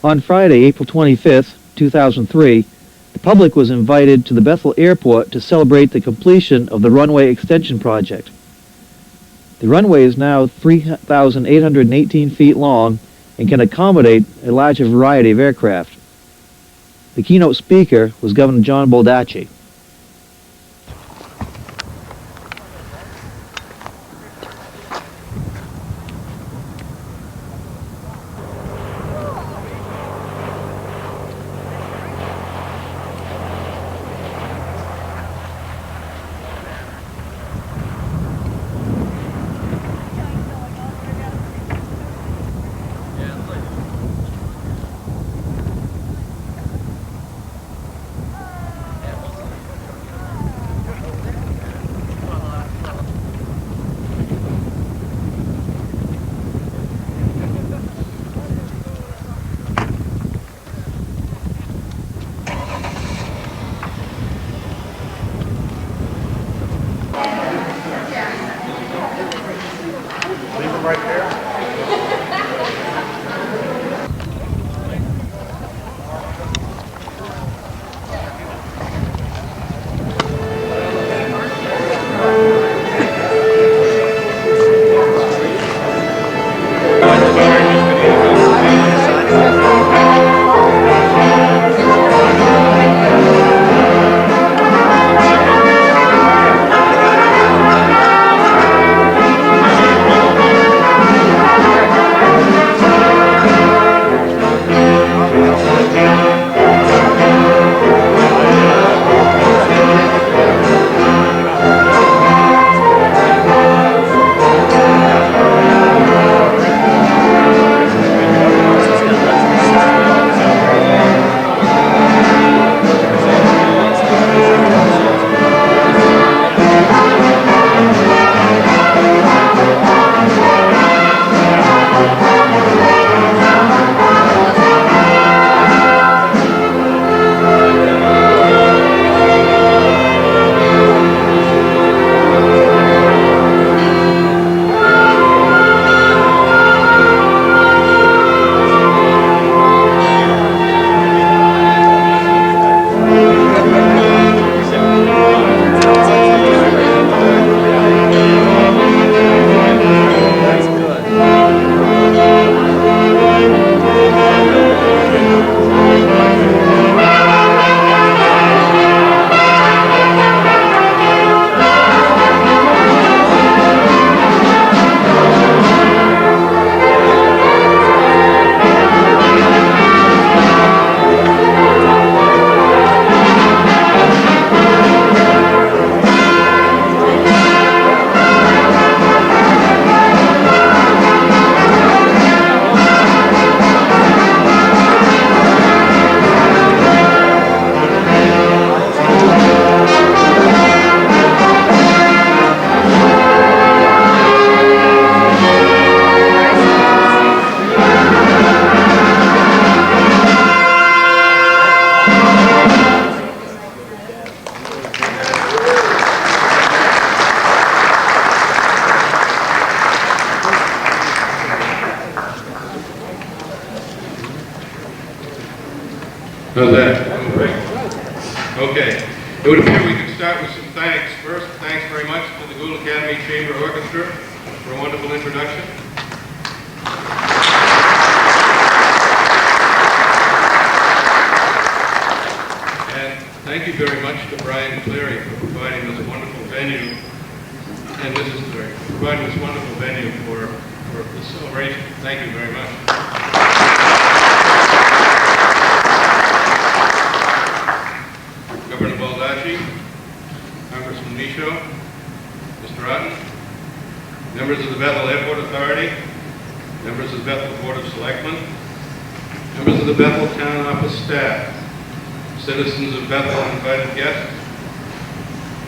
On Friday, April 25th, 2003, the public was invited to the Bethel Airport to celebrate the completion of the runway extension project. The runway is now 3,818 feet long and can accommodate a larger variety of aircraft. The keynote speaker was Governor John Baldacci. How's that? Great. Okay. It would appear we could start with some thanks. First, thanks very much to the Gould Academy Chamber Orchestra for a wonderful introduction. And thank you very much to Brian Cleary for providing this wonderful venue. And this is providing this wonderful venue for the celebration. Thank you very much. Governor Baldacci, Congressman Michaud, Mr. Otten, members of the Bethel Airport Authority, members of the Bethel Board of Selectmen, members of the Bethel Town Office staff, citizens of Bethel and invited guests,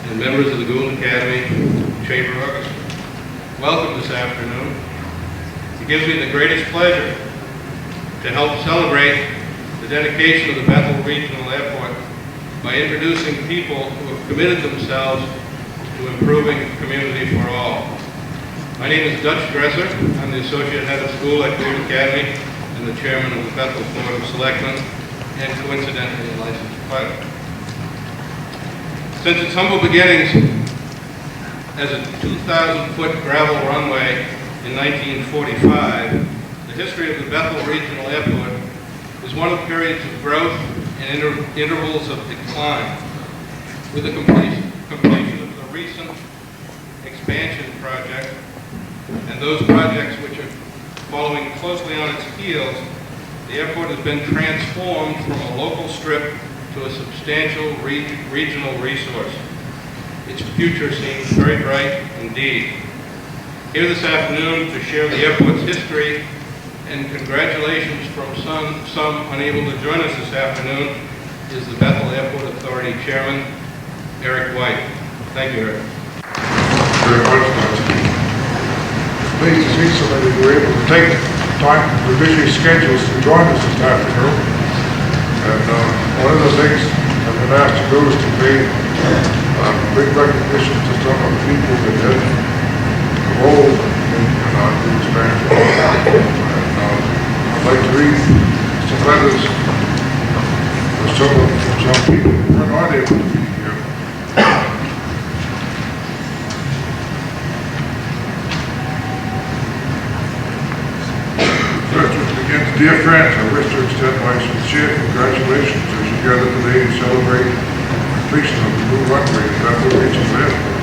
and members of the Gould Academy Chamber Orchestra. Welcome this afternoon. It gives me the greatest pleasure to help celebrate the dedication of the Bethel Regional Airport by introducing people who have committed themselves to improving the community for all. My name is Dutch Dresser. I'm the Associate Head of School at Gould Academy, and and the chairman of the Bethel Board of Selectmen, and coincidentally a licensed pilot. Since its humble beginnings as a 2,000-foot gravel runway in 1945, the history of the Bethel Regional Airport is one of periods of growth and intervals of decline. With the completion of the recent expansion project and those projects which are following closely on its heels, the airport has been transformed from a local strip to a substantial regional resource. Its future seems very bright indeed. Here this afternoon to share the airport's history and congratulations from some unable to join us this afternoon is the Bethel Airport Authority Chairman, Eric White. Thank you, Eric. Very much, I'm pleased to see so many were able to take time from their busy schedules to join us this afternoon. And one of the things I've been asked to do is to pay big recognition to some of the people that had a role in our new expansion. And I'd like to read some letters from some people who were not able to be here. Dear friends, I wish to extend my sincere congratulations as you gather today to celebrate the completion of the new runway at Bethel Regional Airport.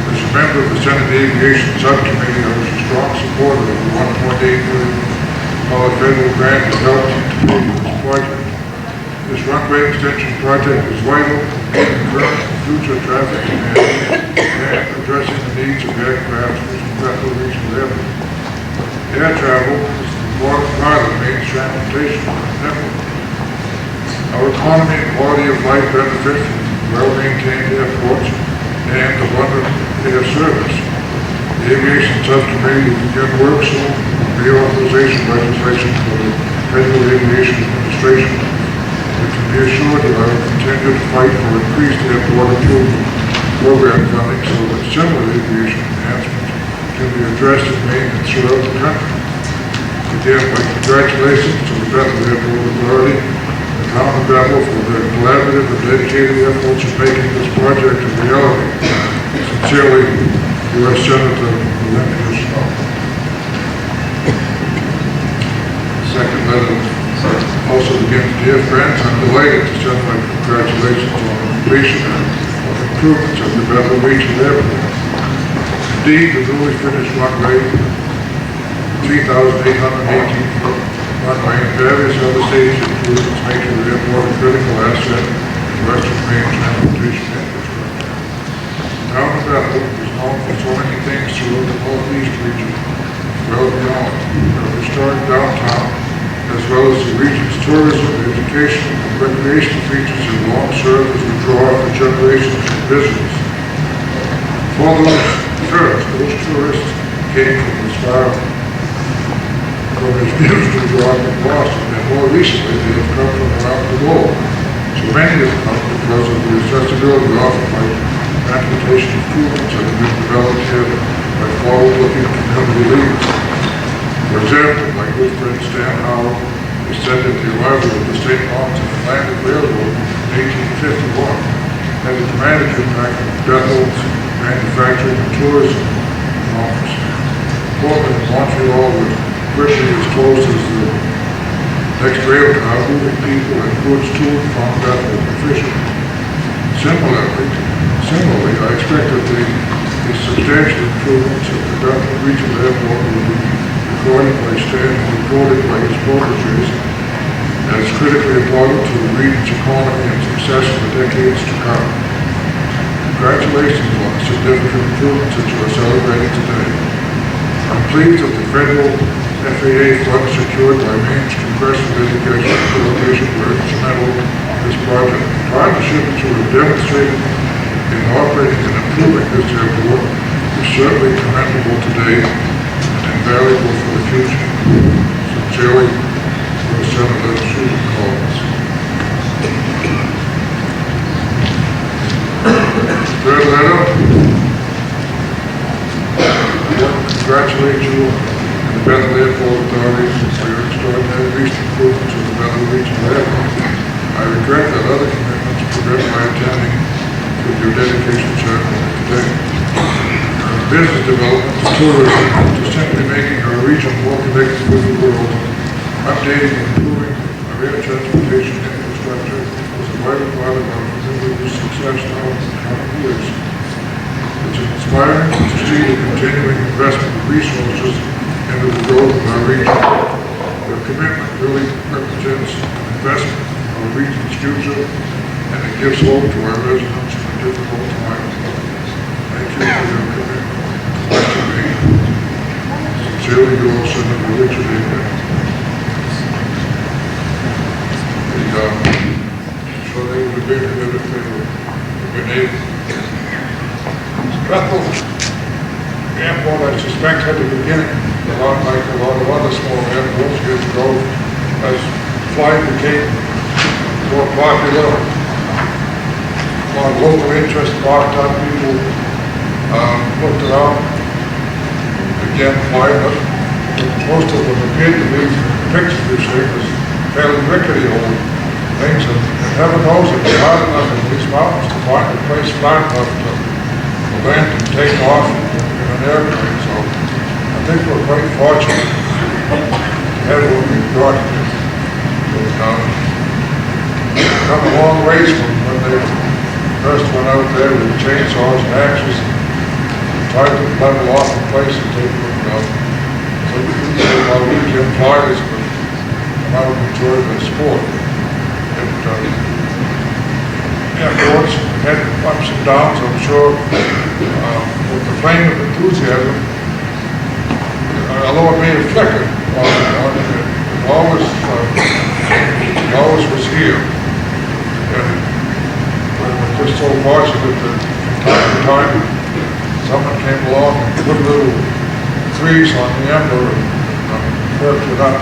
As a member of the Senate Aviation Subcommittee, I was a strong supporter of the $1.8 million federal grant that helped to pay for this project. This runway extension project is vital in current and future traffic and addressing the needs of aircraft using Bethel Regional Airport. Air travel is important part of the main transportation network. Our economy and quality of life benefit from well-maintained airports and abundant air service. The Aviation Subcommittee will begin work soon on reauthorization legislation for the Federal Aviation Administration. We can be assured that I will continue to fight for increased airport improvement program funding so that similar aviation enhancements can be addressed and maintenance throughout the country. Again, my congratulations to the Bethel Airport Authority and the town of Bethel for their collaborative and dedicated efforts in making this project a reality. Sincerely, U.S. Senator Olympia Snow. Second letter also begins, dear friends, I'm delighted to send my congratulations on the completion of improvements of the Bethel Regional Airport. Indeed, the newly finished runway 3,818-foot runway and various other stage improvements make the airport a critical asset in Western Maine transportation infrastructure. The town of Bethel is known for so many things throughout the Northeast region, well beyond. Our historic downtown, as well as the region's tourism, education, and recreation features have long served as a draw for generations of visitors. For those tourists came from as far from his views to New York and Boston, and more recently they have come from around the globe. So many have come because of the accessibility offered by transportation improvements that have been developed here by forward-looking community leaders. For example, my good friend Stan Howard has said that the arrival of the St. Lawrence and Atlantic Railroad in 1851 had a dramatic impact on Bethel's manufacturing and tourism commerce. Portland and Montreal were quickly as close as the next rail car, moving people and goods to and from Bethel efficiently. Similarly, I expect that the substantial improvements of the Bethel Regional Airport will be recorded by Stan and reported by his protégés as critically important to the region's economy and success in the decades to come. Congratulations on the significant improvements that you are celebrating today. I'm pleased that the federal FAA funds secured by Maine's Congressional Education were instrumental in this project. The partnership that you have demonstrated in operating and improving this airport is certainly commendable today and invaluable for the future. Sincerely, Senator Susan Collins. Third letter. I want to congratulate you and the Bethel Airport Authority for your extraordinary regret that other commitments prevent my attending to your dedication ceremony today. Business development to tourism to simply making our region more connected with the world, updating and improving our air transportation infrastructure was a vital part of our continued success now in the coming years. It's inspiring to see the continuing investment of resources into the growth of our region. Their commitment really represents an investment in our region's future, and it gives hope to our residents in a difficult time. Thank you for your commitment. Sincerely yours, Senator Richard A. So they would have been good if they were been able. Bethel Airport, I suspect, at the beginning, a lot like a lot of other small airports years ago, as flight became more popular, a lot of local interest sparked up, people looked around, again, flying, but most of them appeared to be pictures this year was fairly rickety old things, and heaven knows it was hard enough in these mountains to find a place flat enough to land and take off in an airplane, so I think we're quite fortunate to have what we've got. Come a long ways from when they first went out there with chainsaws and axes and tried to level off the place and take them down. So our weekend flyers would come out and enjoy the sport. Airports had ups and downs, I'm sure, with the flame of enthusiasm, although it may have flickered, it always was here. And we're just so fortunate that from time to time, someone came along and put a little grease on the ember and worked it up.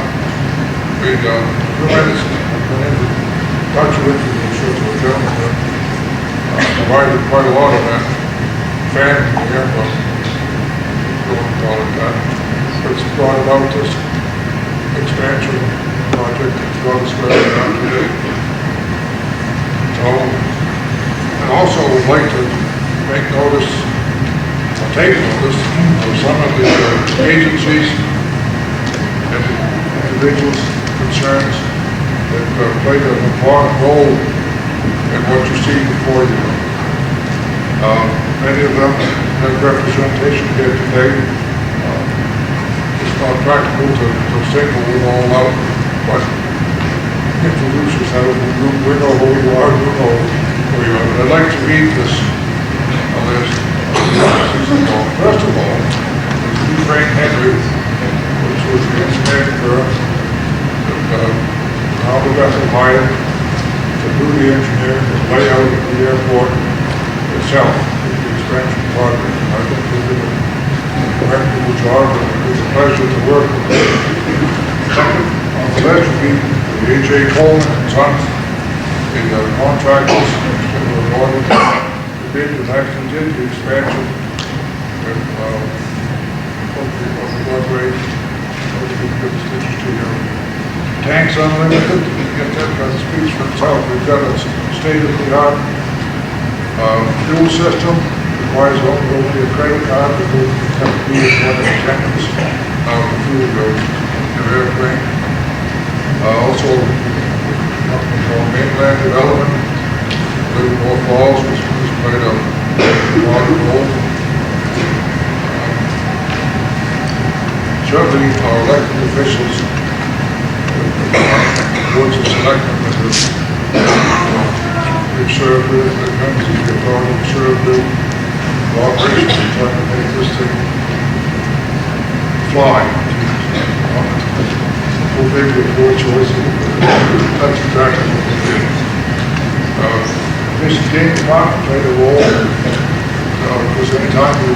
We tremendous, I've been into touch with you, I'm sure, to a gentleman that provided quite a lot of that fanning the airport, don't call it that. But it's brought about this expansion project that's brought us where we are today. So, and also would like to make notice, or take notice, of some of the agencies and individuals concerns that played an important role in what you see before you. Many of them have representation here today. It's not practical to single them all out, but introduce yourself. We know who you are, you know who you are. But I'd like to read this list. First of all, is Frank Henry, which was the engineering firm that Albert Bethel hired to do the engineering and layout of the airport itself, the expansion project. I think they did a remarkable job, and it was a pleasure to work with them. Second on the list would be the A.J. Coleman and Sons, the contractors that were awarded the bid that actually did the expansion of the runway. Tanks Unlimited, you get that by the speech for itself. We've got a state-of-the-art fuel system. Requires only a credit card because you have to be in one of the tanks the fuel goes in your airplane. Also, a company called Mainland Development, Livermore Falls, which has played a large role. Certainly, our elected officials, boards of selectmen that we've served with, the members of the authority we've served with, the operations are trying to make this thing fly. We'll make the poor choices. That's exactly what we did. This game department played a role because anytime you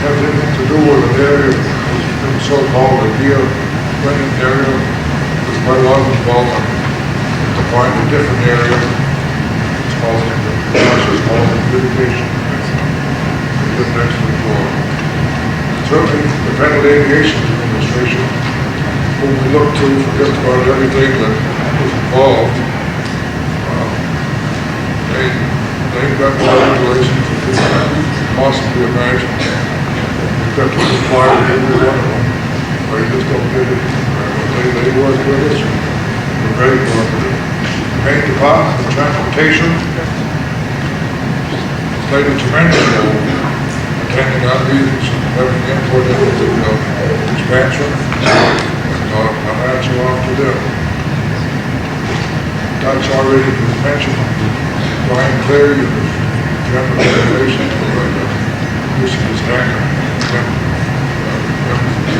have anything to do with an area that's been so-called a deer winning area, there's quite a lot of involvement to find a different area. It's called litigation. We did an excellent job. Certainly, the Federal Aviation Administration, whom we look to for just about everything that was involved got more regulations than we can possibly imagine. We've got to comply with every one of them, or you just don't get it. They work with us, and we're very cooperative. Main Department of Transportation played a tremendous role attending our meetings and having input into the expansion, and my hats are off to them. That's already been mentioned. Brian Clary, the General Regulation for use of his hangar,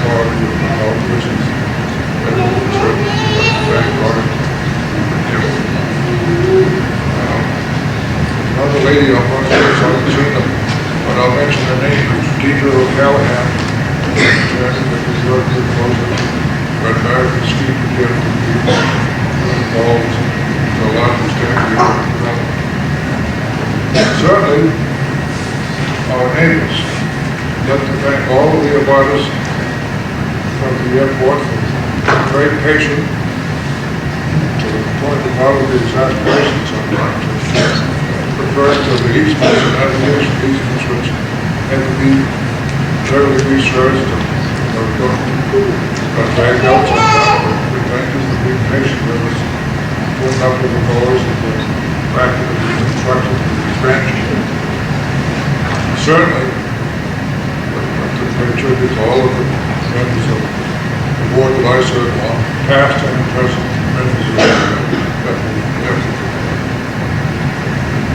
quality of the health business, everything's written, very hard. Another lady up on here, so I haven't seen them, but I'll mention her name, it's Deidre O'Callahan. That we work with closely, but American Ski together to be involved to a lot of extent. Certainly, our neighbors. I'd like to thank all of the abutters from the airport for very patient to the point of all of the exasperations sometimes. Referring to the easements and navigation easements which had to be thoroughly researched and got dragged out sometimes. But thank you for being patient with us, putting up with the noise and the fact of the construction and the expansion. Certainly, I'd like to pay tribute to all of the members of the board that I serve on, past and present members of the Bethel.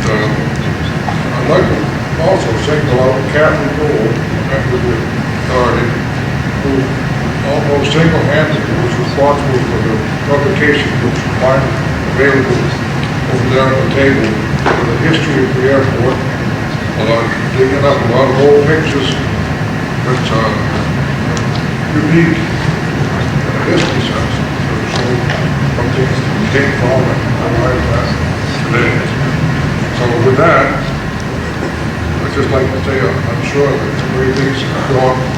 I'd like to also single out Kathy Gould, a member of the authority, who almost single-handedly was responsible for the publication which you find available over there on the table for the history of the airport. Digging up a lot of old pictures which are unique in a history sense. So from things that came from and arrived at today. So with that, I'd just like to say I'm sure that the way things have gone in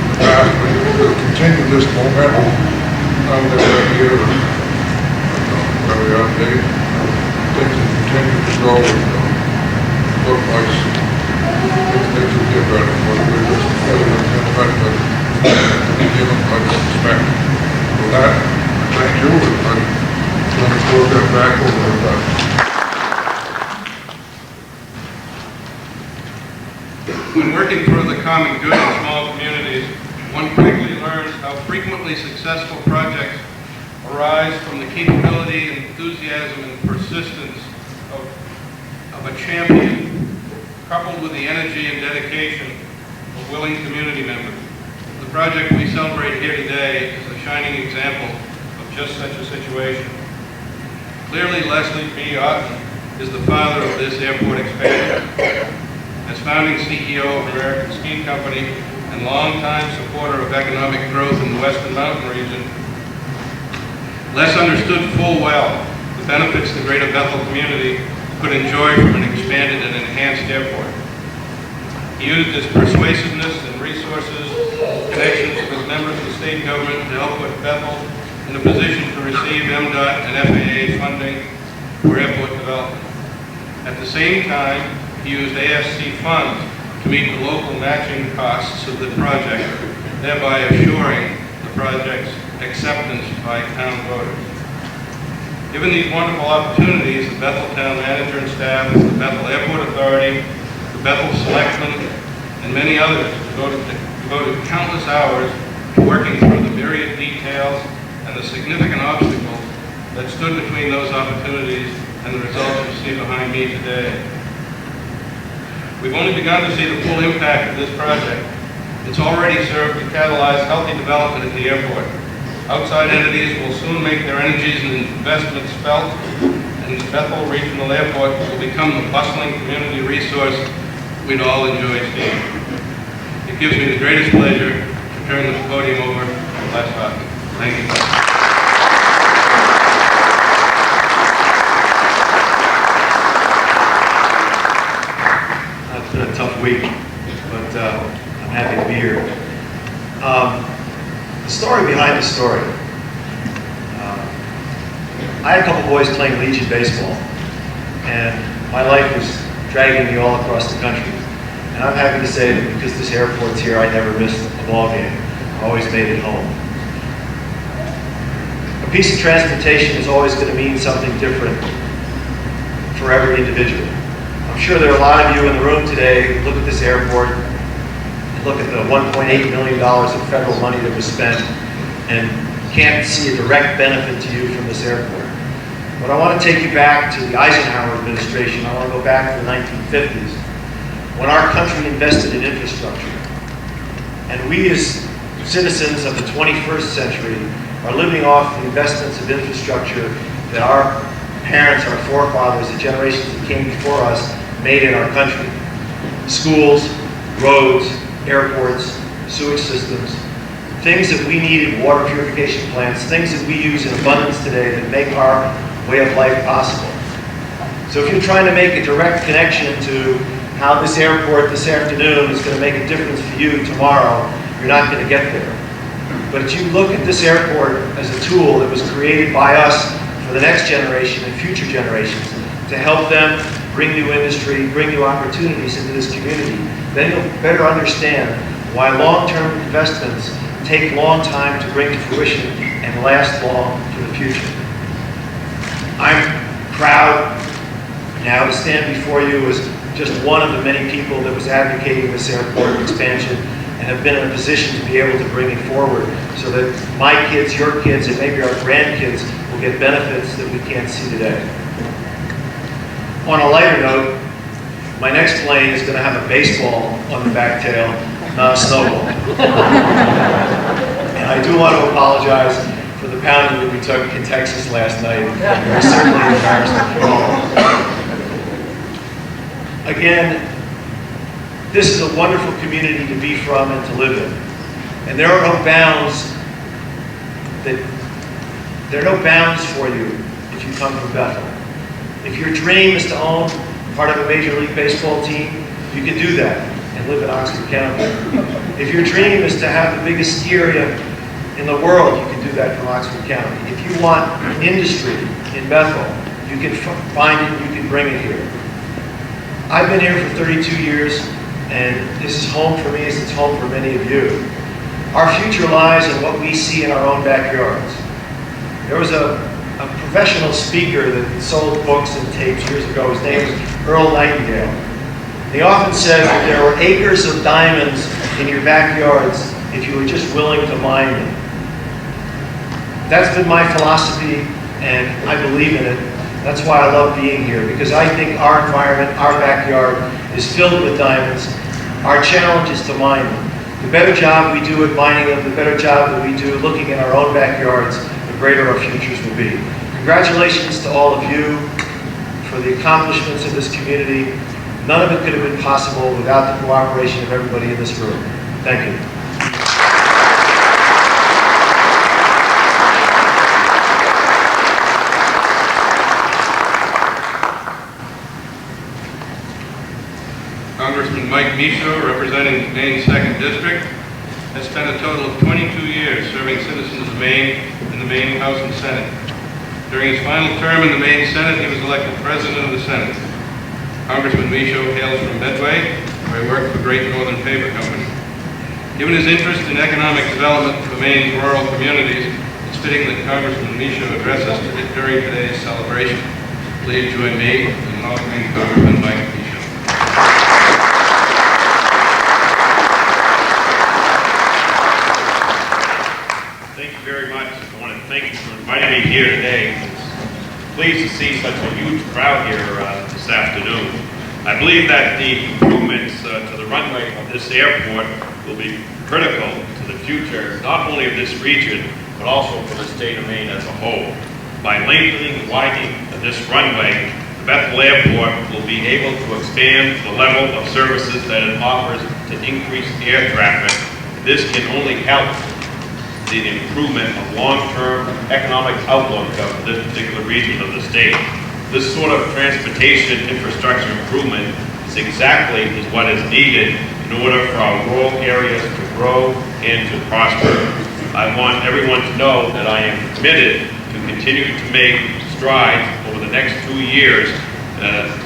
the past, we'll continue this momentum now that we're here where we are today. Things will continue to grow and look nice. Things will get better, but we're just really going to get better and give them much respect. With that, thank you, and I'm going to throw that back over to that. When working for the common good in small communities, one quickly learns how frequently successful projects arise from the capability, enthusiasm, and persistence of a champion, coupled with the energy and dedication of willing community members. The project we celebrate here today is a shining example of just such a situation. Clearly, Leslie P. Otten is the father of this airport expansion. As founding CEO of American Ski Company and longtime supporter of economic growth in the Western Mountain region, Les understood full well the benefits the greater Bethel community could enjoy from an expanded and enhanced airport. He used his persuasiveness and resources, connections with members of the state government to help put Bethel in a position to receive MDOT and FAA funding for airport development. At the same time, he used AFC funds to meet the local matching costs of the project, thereby assuring the project's acceptance by town voters. Given these wonderful opportunities, the Bethel Town Manager and staff, the Bethel Airport Authority, the Bethel Selectmen, and many others devoted countless hours to working through the myriad details and the significant obstacles that stood between those opportunities and the results you see behind me today. We've only begun to see the full impact of this project. It's already served to catalyze healthy development at the airport. Outside entities will soon make their energies and investments felt, and Bethel Regional Airport will become the bustling community resource we'd all enjoy seeing. It gives me the greatest pleasure to turn the podium over to Les Otten. Thank you. It's been a tough week, but I'm happy to be here. The story behind the story. I had a couple boys playing Legion baseball, and my life was dragging me all across the country. And I'm happy to say that because this airport's here, I never missed a ball game. I always made it home. A piece of transportation is always going to mean something different for every individual. I'm sure there are a lot of you in the room today who look at this airport and look at the $1.8 million of federal money that was spent and can't see a direct benefit to you from this airport. But I want to take you back to the Eisenhower administration. I want to go back to the 1950s when our country invested in infrastructure. And we as citizens of the 21st century are living off the investments of infrastructure that our parents, our forefathers, the generations that came before us made in our country. Schools, roads, airports, sewage systems, things that we needed, water purification plants, things that we use in abundance today that make our way of life possible. So if you're trying to make a direct connection to how this airport this afternoon is going to make a difference for you tomorrow, you're not going to get there. But if you look at this airport as a tool that was created by us for the next generation and future generations to help them bring new industry, bring new opportunities into this community, then you'll better understand why long-term investments take a long time to bring to fruition and last long for the future. I'm proud now to stand before you as just one of the many people that was advocating this airport expansion and have been in a position to be able to bring it forward so that my kids, your kids, and maybe our grandkids will get benefits that we can't see today. On a lighter note, my next plane is going to have a baseball on the back tail, not a snowball. And I do want to apologize for the pounding that we took in Texas last night. It was certainly embarrassing for all. Again, this is a wonderful community to be from and to live in. And there are no bounds for you if you come from Bethel. If your dream is to own part of a Major League Baseball team, you can do that and live in Oxford County. If your dream is to have the biggest ski area in the world, you can do that from Oxford County. If you want industry in Bethel, you can find it, you can bring it here. I've been here for 32 years, and this is home for me as it's home for many of you. Our future lies in what we see in our own backyards. There was a professional speaker that sold books and tapes years ago. His name was Earl Nightingale. He often said that there were acres of diamonds in your backyards if you were just willing to mine them. That's been my philosophy, and I believe in it. That's why I love being here, because I think our environment, our backyard, is filled with diamonds. Our challenge is to mine them. The better job we do at mining them, the better job that we do looking at our own backyards, the greater our futures will be. Congratulations to all of you for the accomplishments of this community. None of it could have been possible without the cooperation of everybody in this room. Thank you. Congressman Mike Michaud, representing Maine's 2nd District, has spent a total of 22 years serving citizens of Maine in the Maine House and Senate. During his final term in the Maine Senate, he was elected President of the Senate. Congressman Michaud hails from Medway, where he worked for Great Northern Paper Company. Given his interest in economic development for Maine's rural communities, it's fitting that Congressman Michaud address us during today's celebration. Please join me in welcoming Congressman Mike Michaud. Thank you very much. I want to thank you for inviting me here today. It's pleased to see such a huge crowd here this afternoon. I believe that the improvements to the runway of this airport will be critical to the future, not only of this region, but also for the state of Maine as a whole. By lengthening and widening this runway, the Bethel Airport will be able to expand the level of services that it offers to increase air traffic. This can only help the improvement of long-term economic outlook of this particular region of the state. This sort of transportation infrastructure improvement is exactly what is needed in order for our rural areas to grow and to prosper. I want everyone to know that I am committed to continue to make strides over the next 2 years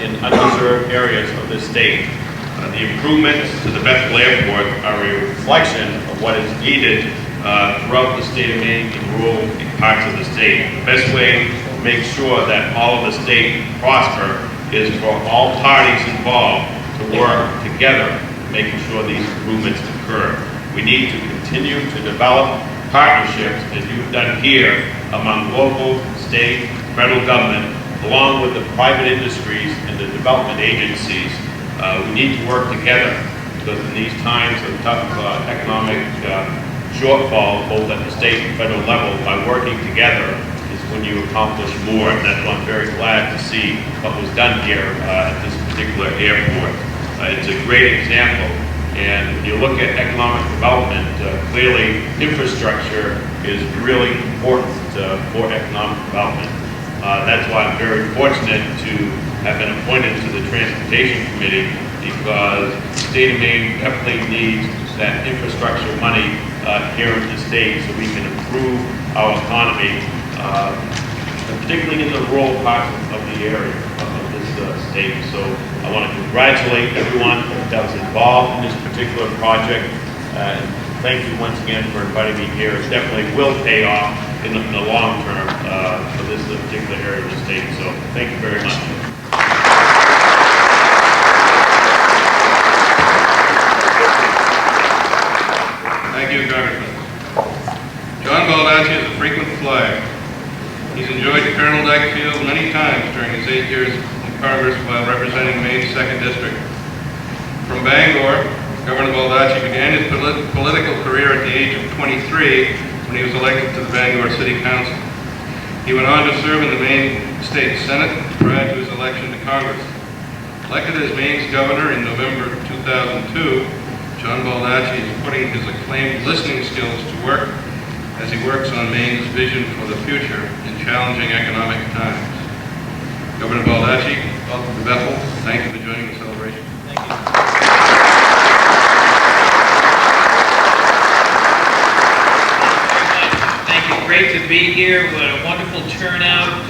in undeserved areas of the state. The improvements to the Bethel Airport are a reflection of what is needed throughout the state of Maine and rural parts of the state. The best way to make sure that all of the state prosper is for all parties involved to work together, making sure these improvements occur. We need to continue to develop partnerships, as you've done here, among local, state, federal government, along with the private industries and the development agencies. We need to work together, because in these times of tough economic shortfall, both at the state and federal level, by working together is when you accomplish more. And that's why I'm very glad to see what was done here at this particular airport. It's a great example. And when you look at economic development, clearly infrastructure is really important for economic development. That's why I'm very fortunate to have been appointed to the Transportation Committee, because the state of Maine definitely needs that infrastructure money here in the state so we can improve our economy, particularly in the rural parts of the area of this state. So I want to congratulate everyone that was involved in this particular project. And thank you once again for inviting me here. It definitely will pay off in the long term for this particular area of the state. So thank you very much. Thank you, Congressman. John Baldacci is a frequent flyer. He's enjoyed Colonel Dyke Field many times during his 8 years in Congress while representing Maine's 2nd District. From Bangor, Governor Baldacci began his political career at the age of 23 when he was elected to the Bangor City Council. He went on to serve in the Maine State Senate prior to his election to Congress. Elected as Maine's governor in November 2002, John Baldacci is putting his acclaimed listening skills to work as he works on Maine's vision for the future in challenging economic times. Governor Baldacci, welcome to Bethel. Thank you for joining the celebration. Thank you. Thank you. Great to be here. What a wonderful turnout.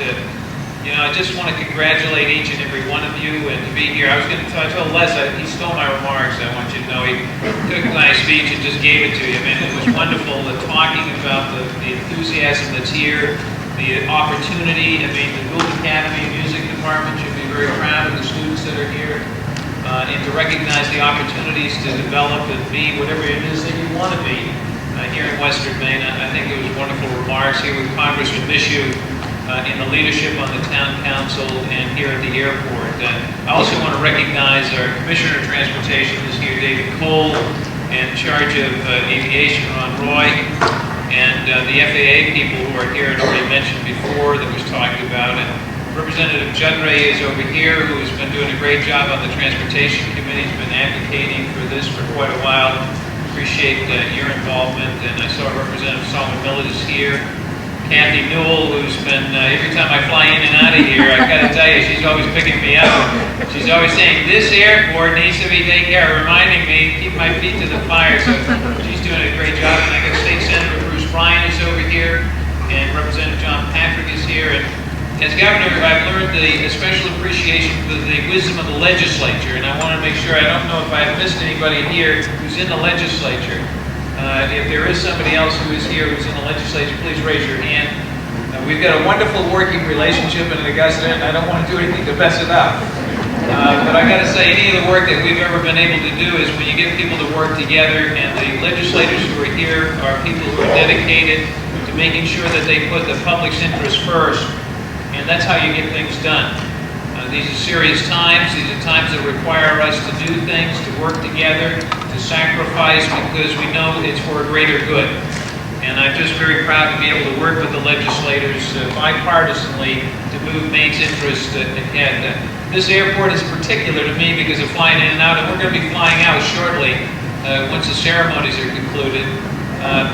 You know, I just want to congratulate each and every one of you and to be here. I was going to tell Les, he stole my remarks. I want you to know he took my speech and just gave it to you. I mean, it was wonderful talking about the enthusiasm that's here, the opportunity. I mean, the Gould Academy Music Department should be very proud of the students that are here, and to recognize the opportunities to develop and be whatever it is that you want to be here in Western Maine. I think it was wonderful remarks here with Congressman Michoud in the leadership on the town council and here at the airport. I also want to recognize our Commissioner of Transportation is here, David Cole, and in charge of aviation, Ron Roy, and the FAA people who are here and already mentioned before that was talked about. And Representative Judray is over here, who has been doing a great job on the Transportation Committee. He's been advocating for this for quite a while. Appreciate your involvement. And I saw Representative Solomon Millett is here. Kathy Newell, who's been, every time I fly in and out of here, I've got to tell you, she's always picking me up. She's always saying, this airport needs to be taken care of, reminding me, keep my feet to the fire. So she's doing a great job. And I got State Senator Bruce Bryan is over here, and Representative John Patrick is here. And as governor, I've learned a special appreciation for the wisdom of the legislature, and I want to make sure, I don't know if I've missed anybody here who's in the legislature. If there is somebody else who is here who's in the legislature, please raise your hand. We've got a wonderful working relationship in Augusta, and I don't want to do anything to mess it up. But I got to say, any of the work that we've ever been able to do is when you get people to work together, and the legislators who are here are people who are dedicated to making sure that they put the public's interest first, and that's how you get things done. These are serious times. These are times that require us to do things, to work together, to sacrifice, because we know it's for a greater good. And I'm just very proud to be able to work with the legislators bipartisanly to move Maine's interest ahead. This airport is particular to me because of flying in and out, and we're going to be flying out shortly once the ceremonies are concluded,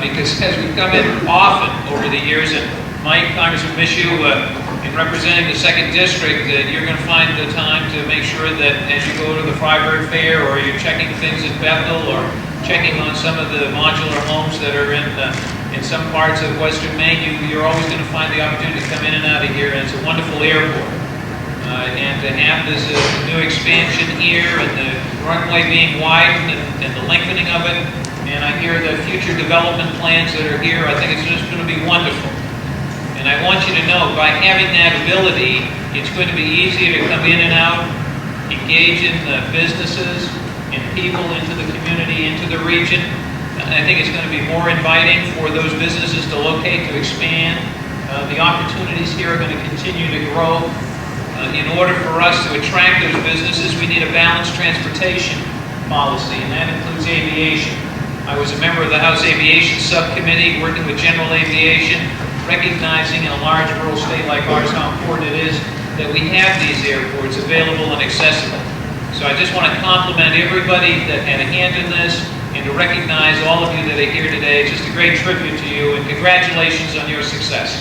because as we've come in often over the years, and Mike, Congressman Michoud, in representing the 2nd District, you're going to find the time to make sure that as you go to the Freiburg Fair, or you're checking things in Bethel, or checking on some of the modular homes that are in some parts of Western Maine, you're always going to find the opportunity to come in and out of here, and it's a wonderful airport. and to have this new expansion here and the runway being widened and the lengthening of it. And I hear the future development plans that are here. I think it's just going to be wonderful. And I want you to know, by having that ability, it's going to be easier to come in and out, engage in the businesses and people into the community, into the region. I think it's going to be more inviting for those businesses to locate, to expand. The opportunities here are going to continue to grow. In order for us to attract those businesses, we need a balanced transportation policy, and that includes aviation. I was a member of the House Aviation Subcommittee working with General Aviation, recognizing in a large rural state like ours how important it is that we have these airports available and accessible. So I just want to compliment everybody that had a hand in this and to recognize all of you that are here today. It's just a great tribute to you, and congratulations on your success.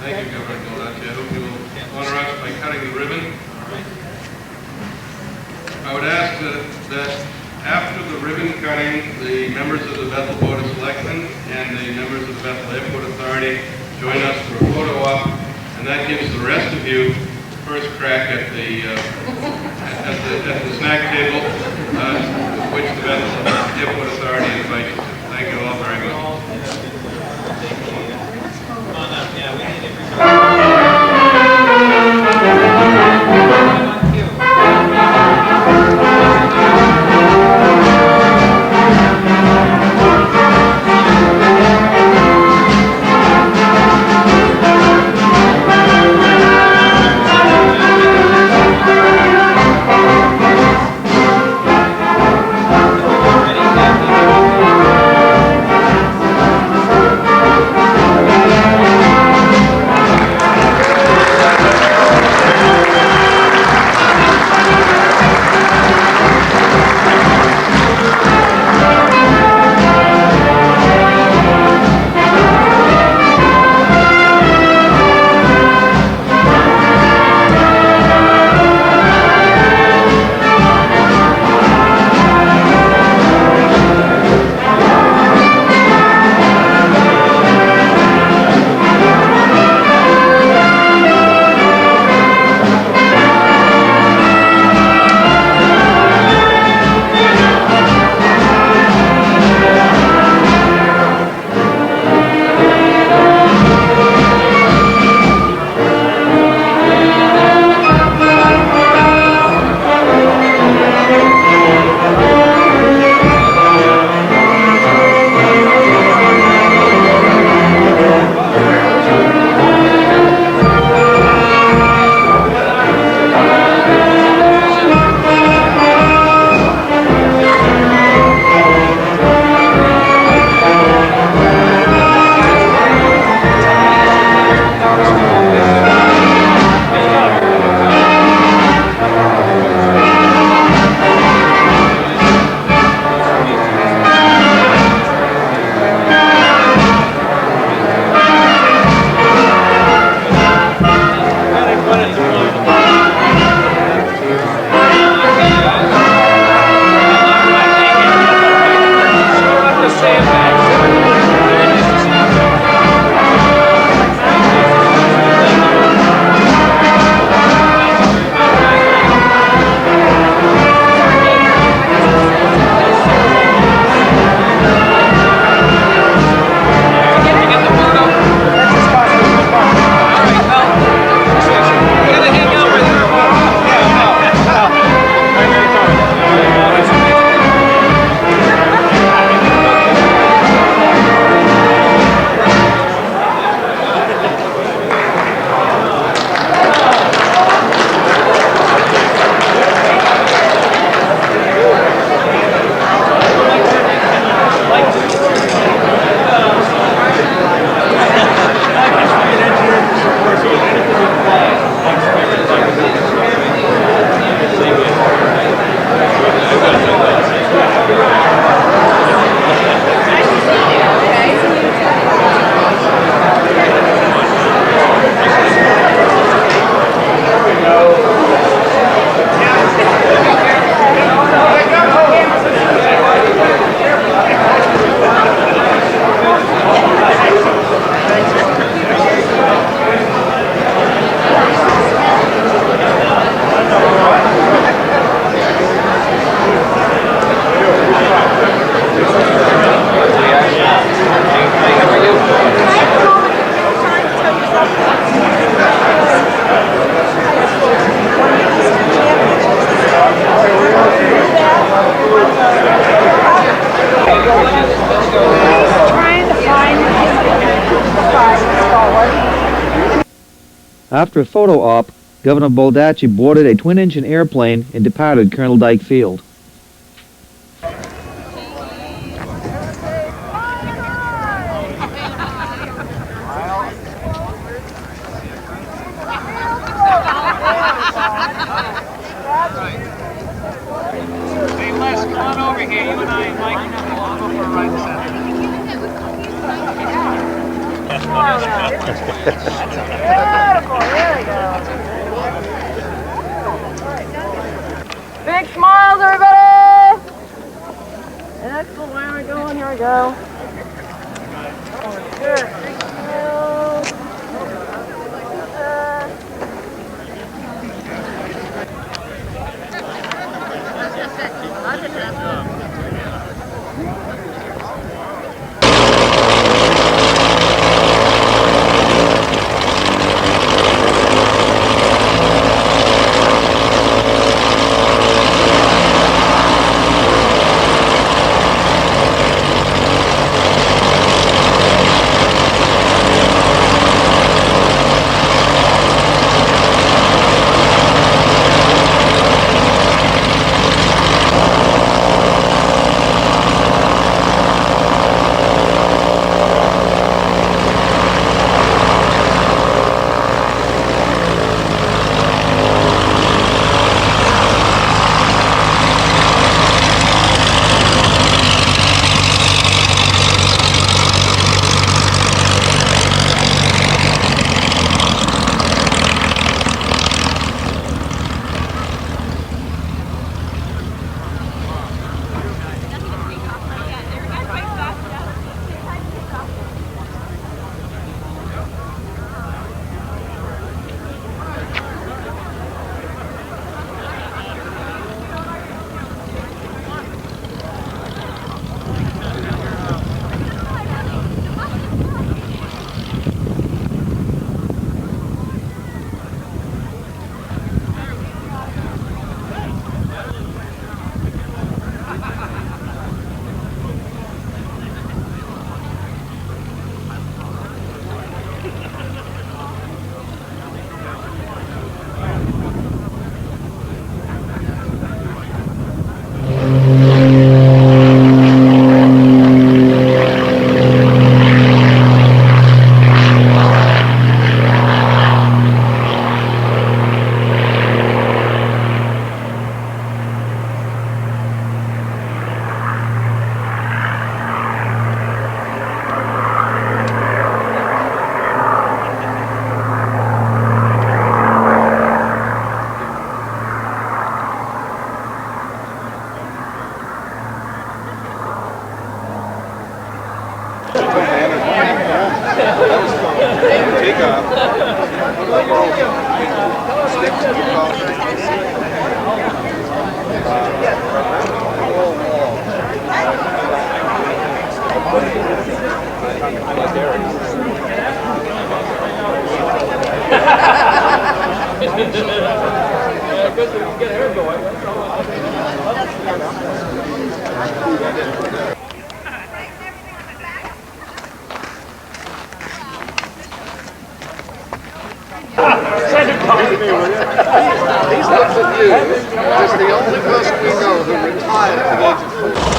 Thank you, Governor Galacci. I hope you will honor us by cutting the ribbon. I would ask that after the ribbon cutting, the members of the Bethel Board of Selectmen and the members of the Bethel Airport Authority join us for a photo op, and that gives the rest of you the first crack at the snack table, which the Bethel Airport Authority invites you to. Thank you all very much. Come on up. Yeah, we need everybody. After a photo op, Governor Baldacci boarded a twin-engine airplane and departed Colonel Dyke Field. Hey, Les, come on over here. You and I and Mike will go for a ride this afternoon. Big smiles, everybody! Excellent, where are we going? Here we go. Good, big smiles. He's not with you. He's the only person we know who retired at the age of 40.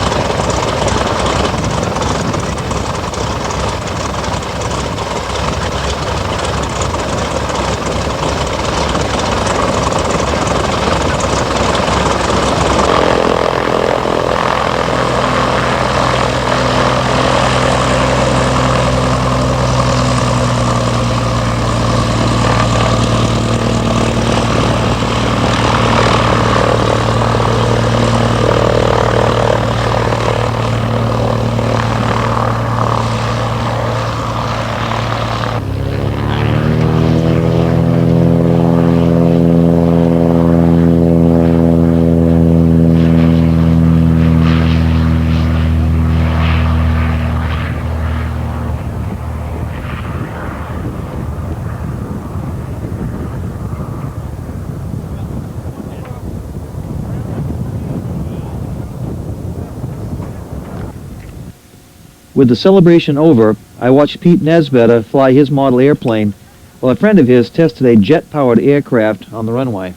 With the celebration over, I watched Pete Nesbetta fly his model airplane while a friend of his tested a jet-powered aircraft on the runway.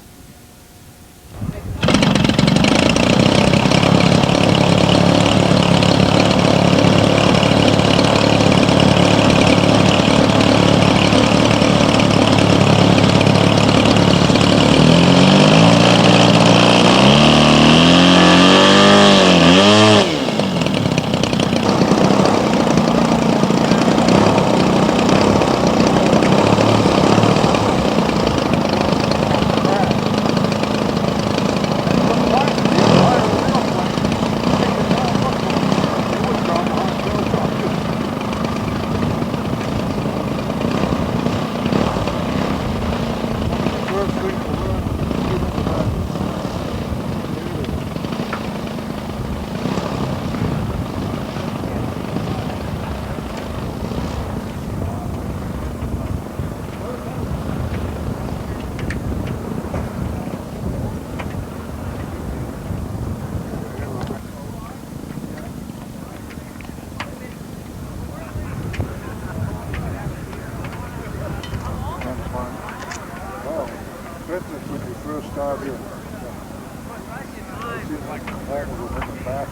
Fitness when you first start here. It seems like the moment was in the past.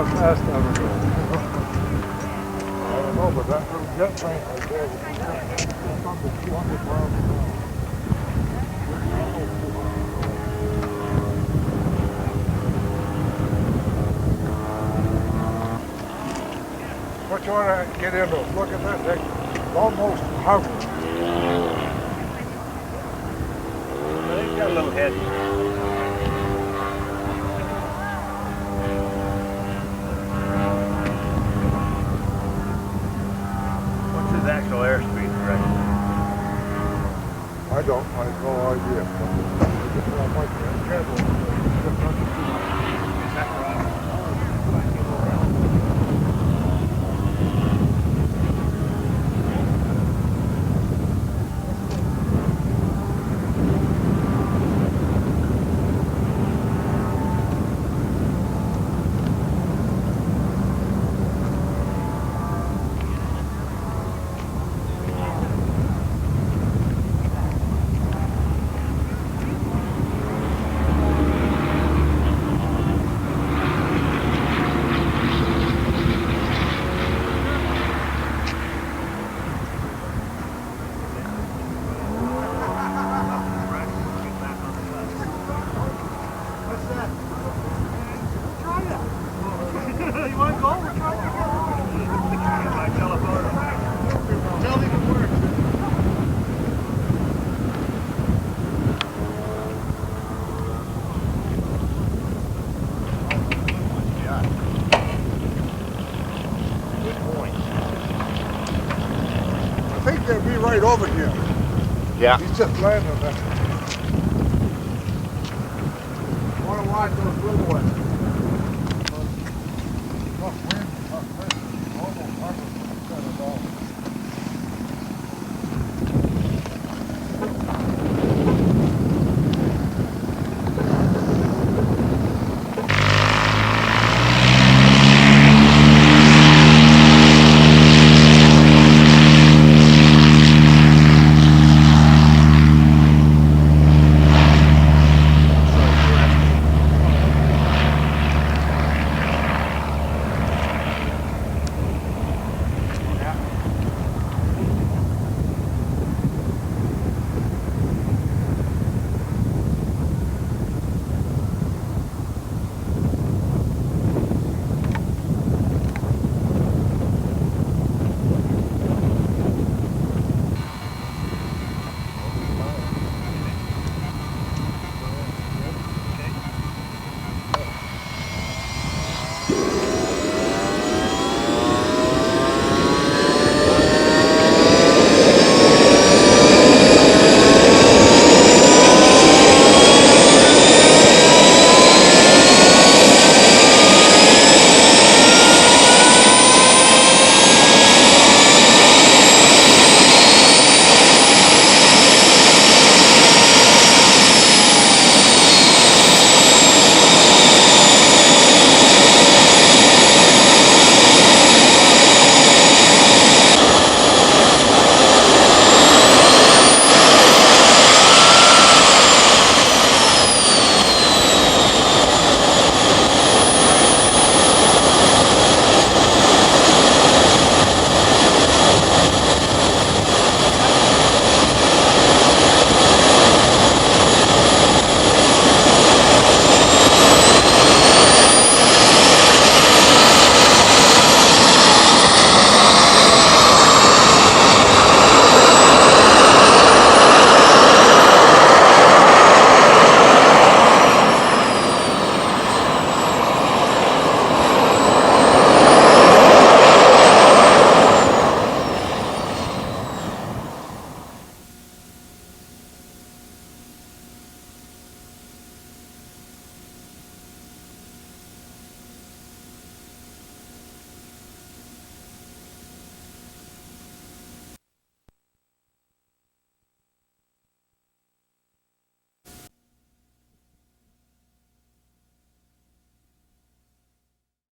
Fast I don't know, but that little jet plane right there was under 200 miles an hour. What you want to get into? Look at that thing. It's almost hovering. They've got a little head. Actual airspeed, right? I don't. I have no idea. I think they'll be right over here. Yeah. He's just landing on that. watch those little ones.